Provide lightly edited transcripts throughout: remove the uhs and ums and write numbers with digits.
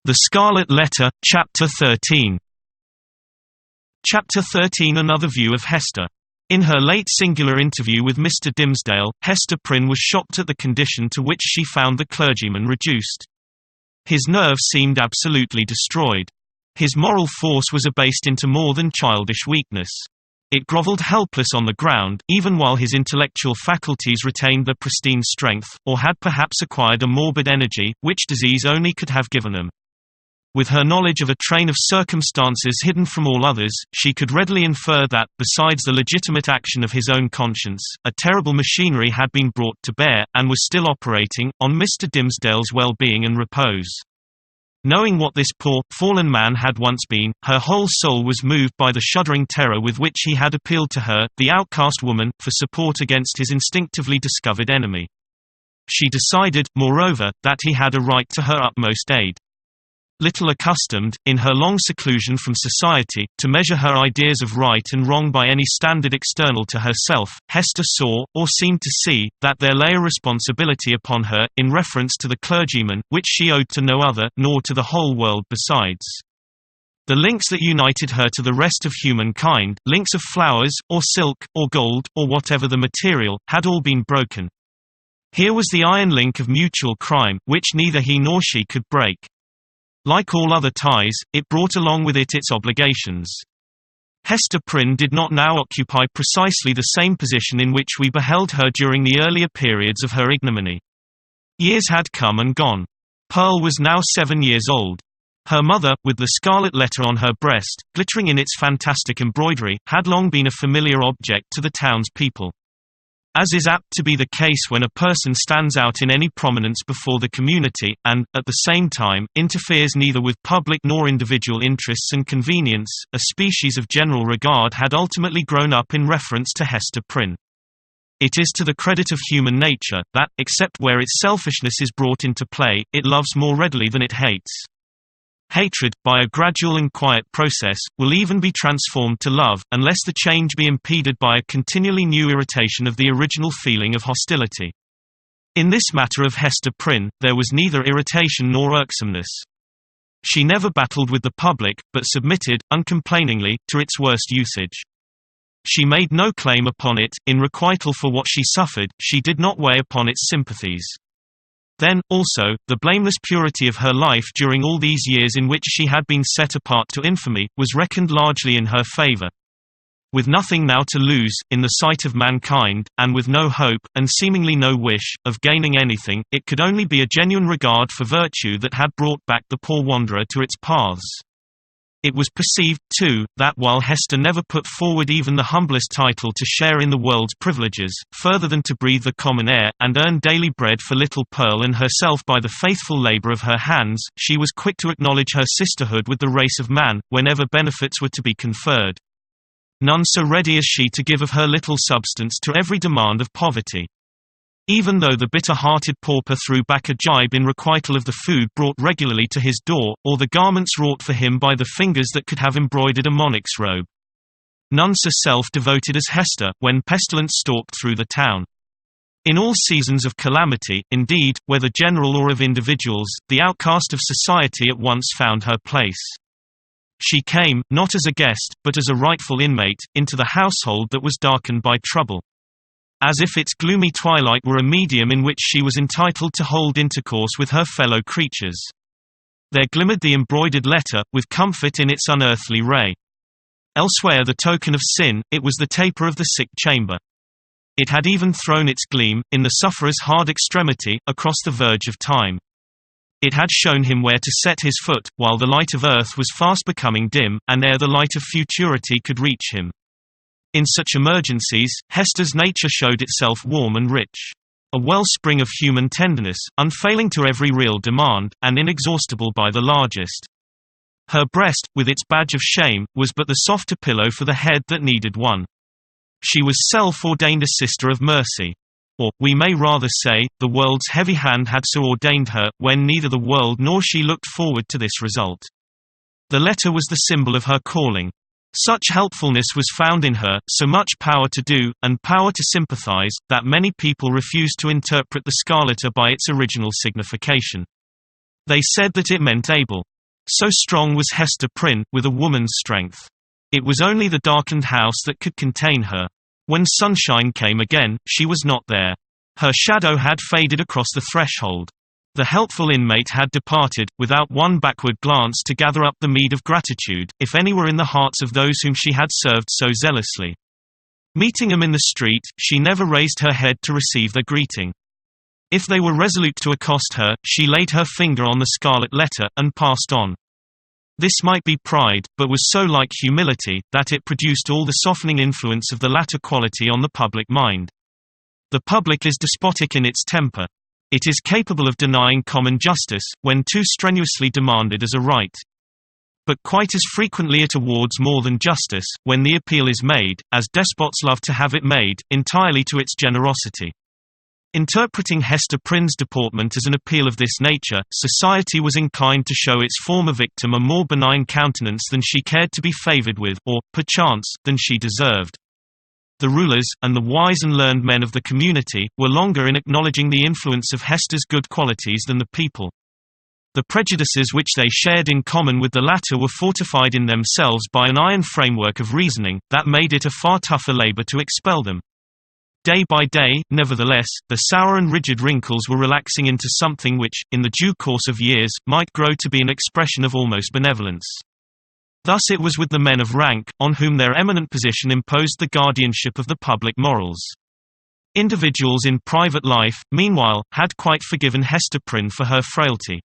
The Scarlet Letter, Chapter 13. Chapter 13. Another view of Hester. In her late singular interview with Mr. Dimmesdale, Hester Prynne was shocked at the condition to which she found the clergyman reduced. His nerve seemed absolutely destroyed. His moral force was abased into more than childish weakness. It grovelled helpless on the ground, even while his intellectual faculties retained their pristine strength, or had perhaps acquired a morbid energy, which disease only could have given them. With her knowledge of a train of circumstances hidden from all others, she could readily infer that, besides the legitimate action of his own conscience, a terrible machinery had been brought to bear, and was still operating, on Mr. Dimmesdale's well-being and repose. Knowing what this poor, fallen man had once been, her whole soul was moved by the shuddering terror with which he had appealed to her, the outcast woman, for support against his instinctively discovered enemy. She decided, moreover, that he had a right to her utmost aid. Little accustomed, in her long seclusion from society, to measure her ideas of right and wrong by any standard external to herself, Hester saw, or seemed to see, that there lay a responsibility upon her, in reference to the clergyman, which she owed to no other, nor to the whole world besides. The links that united her to the rest of humankind, links of flowers, or silk, or gold, or whatever the material, had all been broken. Here was the iron link of mutual crime, which neither he nor she could break. Like all other ties, it brought along with it its obligations. Hester Prynne did not now occupy precisely the same position in which we beheld her during the earlier periods of her ignominy. Years had come and gone. Pearl was now 7 years old. Her mother, with the scarlet letter on her breast, glittering in its fantastic embroidery, had long been a familiar object to the townspeople. As is apt to be the case when a person stands out in any prominence before the community, and, at the same time, interferes neither with public nor individual interests and convenience, a species of general regard had ultimately grown up in reference to Hester Prynne. It is to the credit of human nature, that, except where its selfishness is brought into play, it loves more readily than it hates. Hatred, by a gradual and quiet process, will even be transformed to love, unless the change be impeded by a continually new irritation of the original feeling of hostility. In this matter of Hester Prynne, there was neither irritation nor irksomeness. She never battled with the public, but submitted, uncomplainingly, to its worst usage. She made no claim upon it, in requital for what she suffered, she did not weigh upon its sympathies. Then, also, the blameless purity of her life during all these years in which she had been set apart to infamy, was reckoned largely in her favor. With nothing now to lose, in the sight of mankind, and with no hope, and seemingly no wish, of gaining anything, it could only be a genuine regard for virtue that had brought back the poor wanderer to its paths. It was perceived, too, that while Hester never put forward even the humblest title to share in the world's privileges, further than to breathe the common air, and earn daily bread for little Pearl and herself by the faithful labor of her hands, she was quick to acknowledge her sisterhood with the race of man, whenever benefits were to be conferred. None so ready as she to give of her little substance to every demand of poverty. Even though the bitter-hearted pauper threw back a jibe in requital of the food brought regularly to his door, or the garments wrought for him by the fingers that could have embroidered a monarch's robe. None so self-devoted as Hester, when pestilence stalked through the town. In all seasons of calamity, indeed, whether general or of individuals, the outcast of society at once found her place. She came, not as a guest, but as a rightful inmate, into the household that was darkened by trouble. As if its gloomy twilight were a medium in which she was entitled to hold intercourse with her fellow creatures. There glimmered the embroidered letter, with comfort in its unearthly ray. Elsewhere the token of sin, it was the taper of the sick chamber. It had even thrown its gleam, in the sufferer's hard extremity, across the verge of time. It had shown him where to set his foot, while the light of earth was fast becoming dim, and ere the light of futurity could reach him. In such emergencies, Hester's nature showed itself warm and rich. A wellspring of human tenderness, unfailing to every real demand, and inexhaustible by the largest. Her breast, with its badge of shame, was but the softer pillow for the head that needed one. She was self-ordained a sister of mercy. Or, we may rather say, the world's heavy hand had so ordained her, when neither the world nor she looked forward to this result. The letter was the symbol of her calling. Such helpfulness was found in her, so much power to do, and power to sympathize, that many people refused to interpret the scarlet by its original signification. They said that it meant able. So strong was Hester Prynne, with a woman's strength. It was only the darkened house that could contain her. When sunshine came again, she was not there. Her shadow had faded across the threshold. The helpful inmate had departed, without one backward glance to gather up the meed of gratitude, if any were in the hearts of those whom she had served so zealously. Meeting them in the street, she never raised her head to receive their greeting. If they were resolute to accost her, she laid her finger on the scarlet letter, and passed on. This might be pride, but was so like humility, that it produced all the softening influence of the latter quality on the public mind. The public is despotic in its temper. It is capable of denying common justice, when too strenuously demanded as a right. But quite as frequently it awards more than justice, when the appeal is made, as despots love to have it made, entirely to its generosity. Interpreting Hester Prynne's deportment as an appeal of this nature, society was inclined to show its former victim a more benign countenance than she cared to be favoured with, or, perchance, than she deserved. The rulers, and the wise and learned men of the community, were longer in acknowledging the influence of Hester's good qualities than the people. The prejudices which they shared in common with the latter were fortified in themselves by an iron framework of reasoning, that made it a far tougher labour to expel them. Day by day, nevertheless, the sour and rigid wrinkles were relaxing into something which, in the due course of years, might grow to be an expression of almost benevolence. Thus it was with the men of rank, on whom their eminent position imposed the guardianship of the public morals. Individuals in private life, meanwhile, had quite forgiven Hester Prynne for her frailty.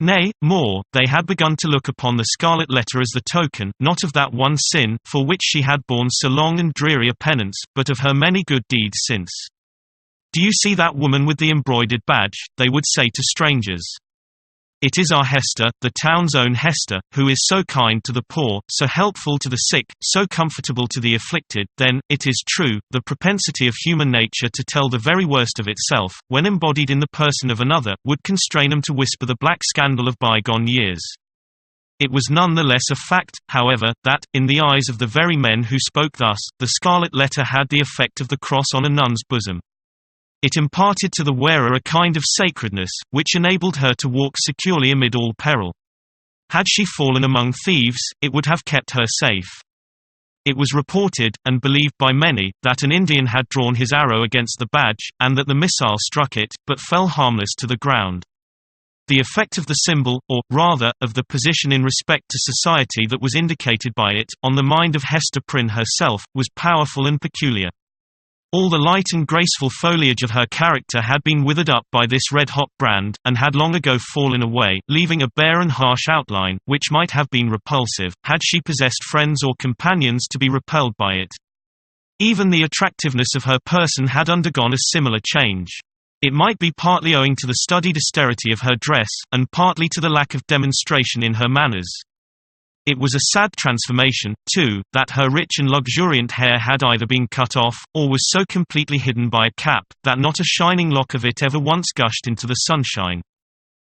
Nay, more, they had begun to look upon the scarlet letter as the token, not of that one sin, for which she had borne so long and dreary a penance, but of her many good deeds since. "Do you see that woman with the embroidered badge?" they would say to strangers. "It is our Hester, the town's own Hester, who is so kind to the poor, so helpful to the sick, so comfortable to the afflicted." Then, it is true, the propensity of human nature to tell the very worst of itself, when embodied in the person of another, would constrain them to whisper the black scandal of bygone years. It was none the less a fact, however, that, in the eyes of the very men who spoke thus, the scarlet letter had the effect of the cross on a nun's bosom. It imparted to the wearer a kind of sacredness, which enabled her to walk securely amid all peril. Had she fallen among thieves, it would have kept her safe. It was reported, and believed by many, that an Indian had drawn his arrow against the badge, and that the missile struck it, but fell harmless to the ground. The effect of the symbol, or, rather, of the position in respect to society that was indicated by it, on the mind of Hester Prynne herself, was powerful and peculiar. All the light and graceful foliage of her character had been withered up by this red-hot brand, and had long ago fallen away, leaving a bare and harsh outline, which might have been repulsive, had she possessed friends or companions to be repelled by it. Even the attractiveness of her person had undergone a similar change. It might be partly owing to the studied austerity of her dress, and partly to the lack of demonstration in her manners. It was a sad transformation, too, that her rich and luxuriant hair had either been cut off, or was so completely hidden by a cap, that not a shining lock of it ever once gushed into the sunshine.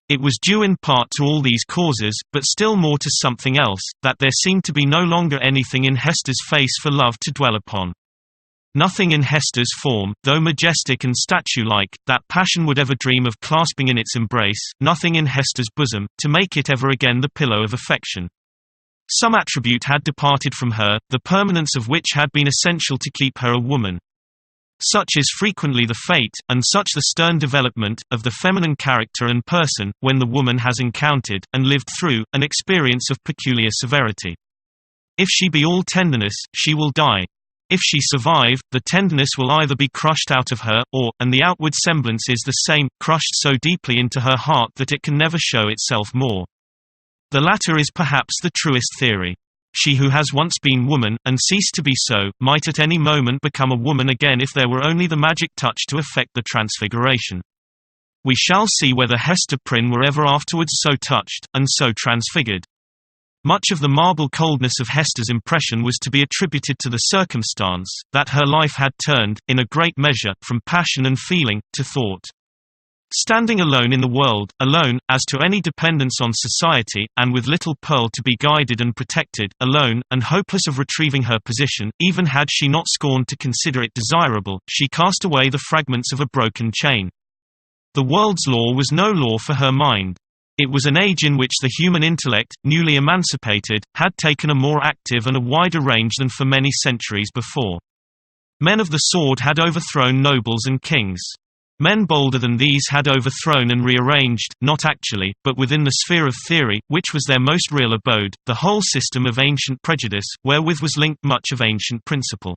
It was due in part to all these causes, but still more to something else, that there seemed to be no longer anything in Hester's face for love to dwell upon. Nothing in Hester's form, though majestic and statue-like, that passion would ever dream of clasping in its embrace, nothing in Hester's bosom, to make it ever again the pillow of affection. Some attribute had departed from her, the permanence of which had been essential to keep her a woman. Such is frequently the fate, and such the stern development, of the feminine character and person, when the woman has encountered, and lived through, an experience of peculiar severity. If she be all tenderness, she will die. If she survive, the tenderness will either be crushed out of her, or, and the outward semblance is the same, crushed so deeply into her heart that it can never show itself more. The latter is perhaps the truest theory. She who has once been woman, and ceased to be so, might at any moment become a woman again if there were only the magic touch to effect the transfiguration. We shall see whether Hester Prynne were ever afterwards so touched, and so transfigured. Much of the marble coldness of Hester's impression was to be attributed to the circumstance, that her life had turned, in a great measure, from passion and feeling, to thought. Standing alone in the world, alone, as to any dependence on society, and with little Pearl to be guided and protected, alone, and hopeless of retrieving her position, even had she not scorned to consider it desirable, she cast away the fragments of a broken chain. The world's law was no law for her mind. It was an age in which the human intellect, newly emancipated, had taken a more active and a wider range than for many centuries before. Men of the sword had overthrown nobles and kings. Men bolder than these had overthrown and rearranged, not actually, but within the sphere of theory, which was their most real abode, the whole system of ancient prejudice, wherewith was linked much of ancient principle.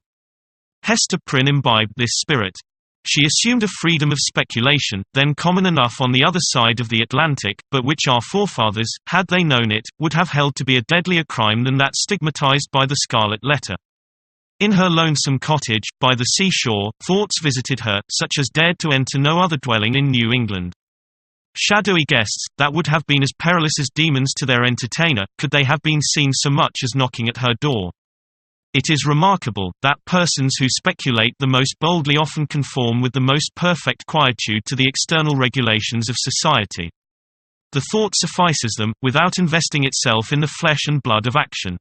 Hester Prynne imbibed this spirit. She assumed a freedom of speculation, then common enough on the other side of the Atlantic, but which our forefathers, had they known it, would have held to be a deadlier crime than that stigmatized by the Scarlet Letter. In her lonesome cottage, by the seashore, thoughts visited her, such as dared to enter no other dwelling in New England. Shadowy guests, that would have been as perilous as demons to their entertainer, could they have been seen so much as knocking at her door. It is remarkable, that persons who speculate the most boldly often conform with the most perfect quietude to the external regulations of society. The thought suffices them, without investing itself in the flesh and blood of action.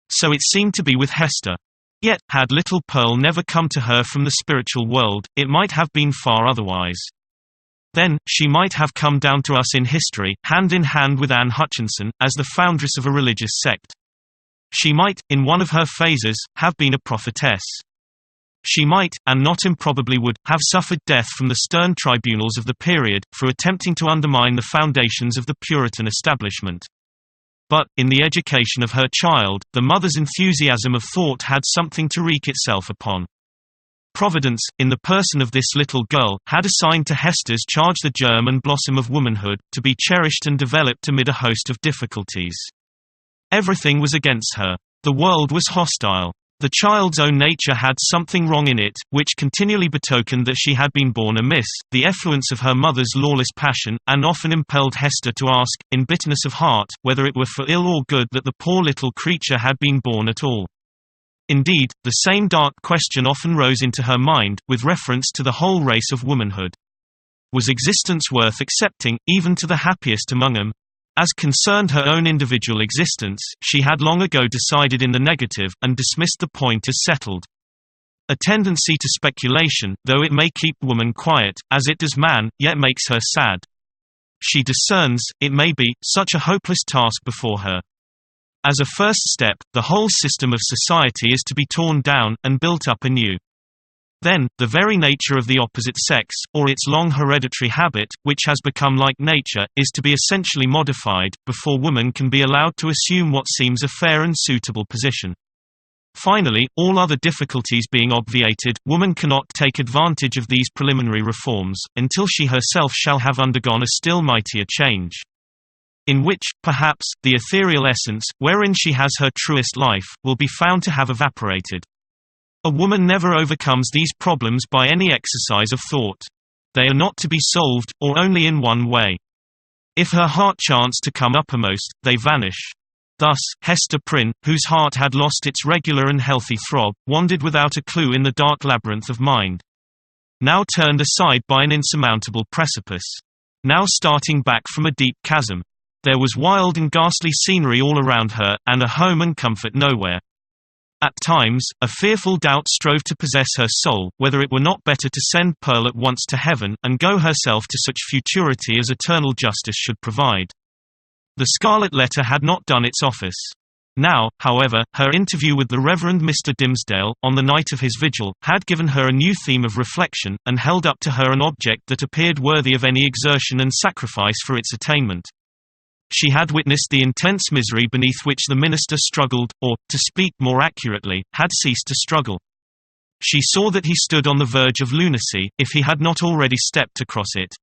So it seemed to be with Hester. Yet, had little Pearl never come to her from the spiritual world, it might have been far otherwise. Then, she might have come down to us in history, hand in hand with Anne Hutchinson, as the foundress of a religious sect. She might, in one of her phases, have been a prophetess. She might, and not improbably would, have suffered death from the stern tribunals of the period, for attempting to undermine the foundations of the Puritan establishment. But, in the education of her child, the mother's enthusiasm of thought had something to wreak itself upon. Providence, in the person of this little girl, had assigned to Hester's charge the germ and blossom of womanhood, to be cherished and developed amid a host of difficulties. Everything was against her. The world was hostile. The child's own nature had something wrong in it, which continually betokened that she had been born amiss. The effluence of her mother's lawless passion, and often impelled Hester to ask, in bitterness of heart, whether it were for ill or good that the poor little creature had been born at all. Indeed, the same dark question often rose into her mind, with reference to the whole race of womanhood. Was existence worth accepting, even to the happiest among them? As concerned her own individual existence, she had long ago decided in the negative, and dismissed the point as settled. A tendency to speculation, though it may keep woman quiet, as it does man, yet makes her sad. She discerns, it may be, such a hopeless task before her. As a first step, the whole system of society is to be torn down, and built up anew. Then, the very nature of the opposite sex, or its long hereditary habit, which has become like nature, is to be essentially modified, before woman can be allowed to assume what seems a fair and suitable position. Finally, all other difficulties being obviated, woman cannot take advantage of these preliminary reforms, until she herself shall have undergone a still mightier change. In which, perhaps, the ethereal essence, wherein she has her truest life, will be found to have evaporated. A woman never overcomes these problems by any exercise of thought. They are not to be solved, or only in one way. If her heart chance to come uppermost, they vanish. Thus, Hester Prynne, whose heart had lost its regular and healthy throb, wandered without a clue in the dark labyrinth of mind. Now turned aside by an insurmountable precipice. Now starting back from a deep chasm. There was wild and ghastly scenery all around her, and a home and comfort nowhere. At times, a fearful doubt strove to possess her soul, whether it were not better to send Pearl at once to heaven, and go herself to such futurity as eternal justice should provide. The Scarlet Letter had not done its office. Now, however, her interview with the Reverend Mr. Dimsdale, on the night of his vigil, had given her a new theme of reflection, and held up to her an object that appeared worthy of any exertion and sacrifice for its attainment. She had witnessed the intense misery beneath which the minister struggled, or, to speak more accurately, had ceased to struggle. She saw that he stood on the verge of lunacy, if he had not already stepped across it.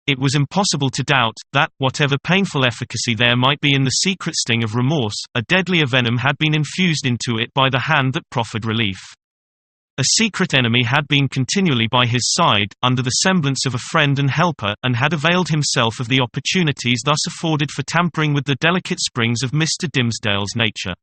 It was impossible to doubt, that, whatever painful efficacy there might be in the secret sting of remorse, a deadlier venom had been infused into it by the hand that proffered relief. A secret enemy had been continually by his side, under the semblance of a friend and helper, and had availed himself of the opportunities thus afforded for tampering with the delicate springs of Mr. Dimsdale's nature.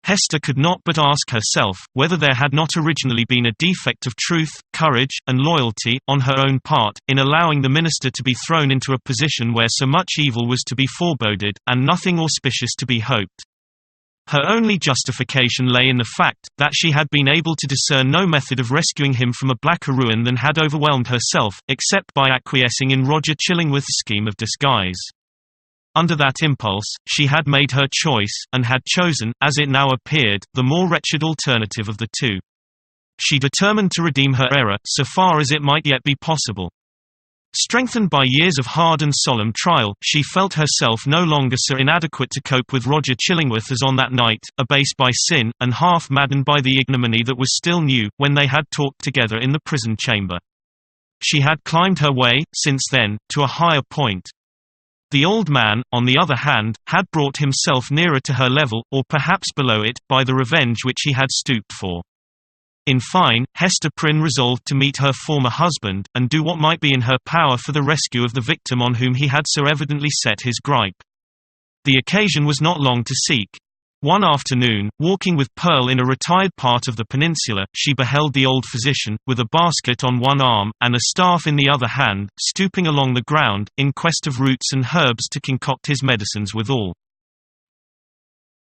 Hester could not but ask herself, whether there had not originally been a defect of truth, courage, and loyalty, on her own part, in allowing the minister to be thrown into a position where so much evil was to be foreboded, and nothing auspicious to be hoped. Her only justification lay in the fact, that she had been able to discern no method of rescuing him from a blacker ruin than had overwhelmed herself, except by acquiescing in Roger Chillingworth's scheme of disguise. Under that impulse, she had made her choice, and had chosen, as it now appeared, the more wretched alternative of the two. She determined to redeem her error, so far as it might yet be possible. Strengthened by years of hard and solemn trial, she felt herself no longer so inadequate to cope with Roger Chillingworth as on that night, abased by sin, and half maddened by the ignominy that was still new, when they had talked together in the prison chamber. She had climbed her way, since then, to a higher point. The old man, on the other hand, had brought himself nearer to her level, or perhaps below it, by the revenge which he had stooped for. In fine, Hester Prynne resolved to meet her former husband, and do what might be in her power for the rescue of the victim on whom he had so evidently set his gripe. The occasion was not long to seek. One afternoon, walking with Pearl in a retired part of the peninsula, she beheld the old physician, with a basket on one arm, and a staff in the other hand, stooping along the ground, in quest of roots and herbs to concoct his medicines withal.